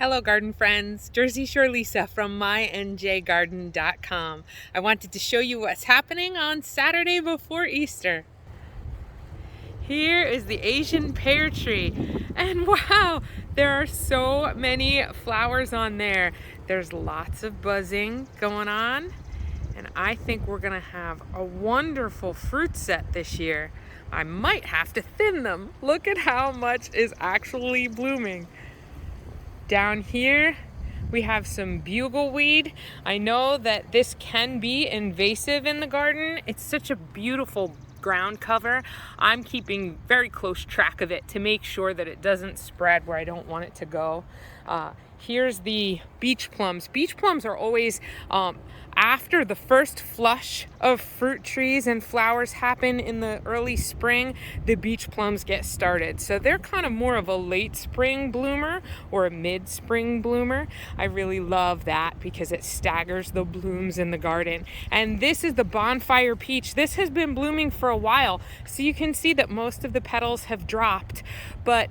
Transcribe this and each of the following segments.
Hello garden friends, Jersey Shore Lisa from MyNJGarden.com. I wanted to show you what's happening on Saturday before Easter. Here is the Asian pear tree, and wow, there are so many flowers on there. There's lots of buzzing going on, and I think we're gonna have a wonderful fruit set this year. I might have to thin them. Look at how much is actually blooming. Down here we have some bugle weed. I know that this can be invasive in the garden. It's such a beautiful ground cover. I'm keeping very close track of it to make sure that it doesn't spread where I don't want it to go. Here's the beach plums. Beach plums are always after the first flush of fruit trees and flowers happen in the early spring, the beach plums get started. So they're kind of more of a late spring bloomer or a mid-spring bloomer. I really love that because it staggers the blooms in the garden. And this is the Bonfire Peach. This has been blooming for a while, so you can see that most of the petals have dropped, but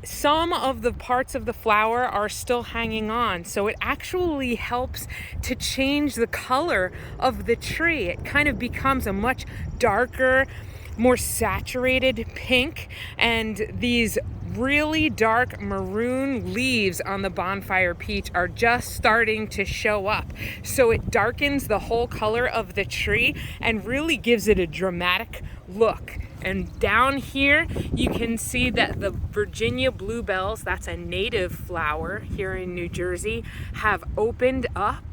some of the parts of the flower are still hanging on. So it actually helps to change the color of the tree. It kind of becomes a much darker, more saturated pink, and these really dark maroon leaves on the Bonfire Peach are just starting to show up. So it darkens the whole color of the tree and really gives it a dramatic look. And down here you can see that the Virginia bluebells, that's a native flower here in New Jersey, have opened up.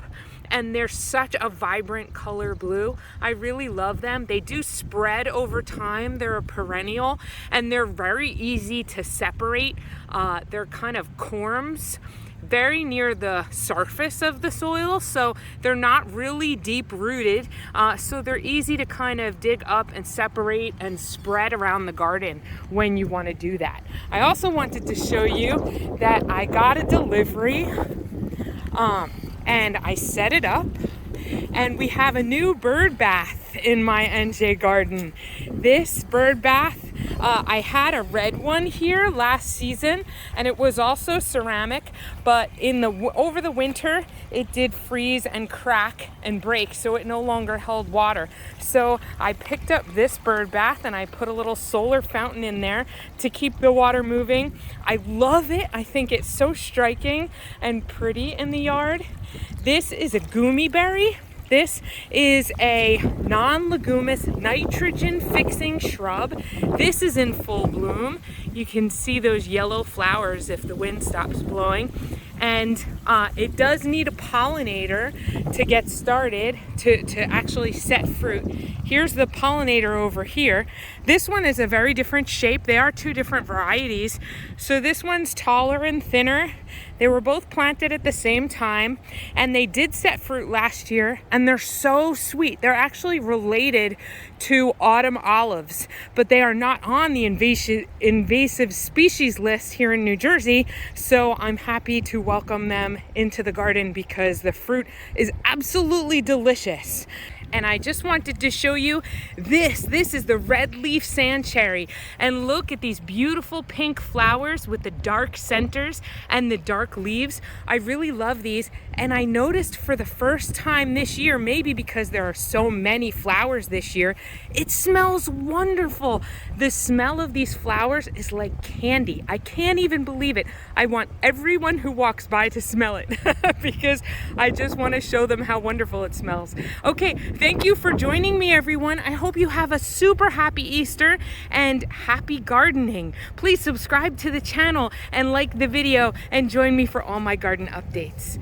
And they're such a vibrant color blue. I really love them. They do spread over time. They're a perennial and they're very easy to separate. They're kind of corms very near the surface of the soil, so they're not really deep rooted, so they're easy to kind of dig up and separate and spread around the garden when you want to do that. I also wanted to show you that I got a delivery and I set it up, and we have a new bird bath in my NJ garden. This bird bath, I had a red one here last season, and it was also ceramic, but over the winter it did freeze and crack and break, so it no longer held water. So I picked up this bird bath and I put a little solar fountain in there to keep the water moving. I love it. I think it's so striking and pretty in the yard. This is a Goomy Berry. This is a non-leguminous nitrogen fixing shrub. This is in full bloom. You can see those yellow flowers if the wind stops blowing. And it does need a pollinator to get started to actually set fruit. Here's the pollinator over here. This one is a very different shape. They are two different varieties. So this one's taller and thinner. They were both planted at the same time, and they did set fruit last year, and they're so sweet. They're actually related to autumn olives, but they are not on the invasive species list here in New Jersey, so I'm happy to welcome them into the garden because the fruit is absolutely delicious. And I just wanted to show you this. This is the red leaf sand cherry. And look at these beautiful pink flowers with the dark centers and the dark leaves. I really love these. And I noticed for the first time this year, maybe because there are so many flowers this year, it smells wonderful. The smell of these flowers is like candy. I can't even believe it. I want everyone who walks by to smell it because I just want to show them how wonderful it smells. Okay. Thank you for joining me, everyone. I hope you have a super happy Easter and happy gardening. Please subscribe to the channel and like the video and join me for all my garden updates.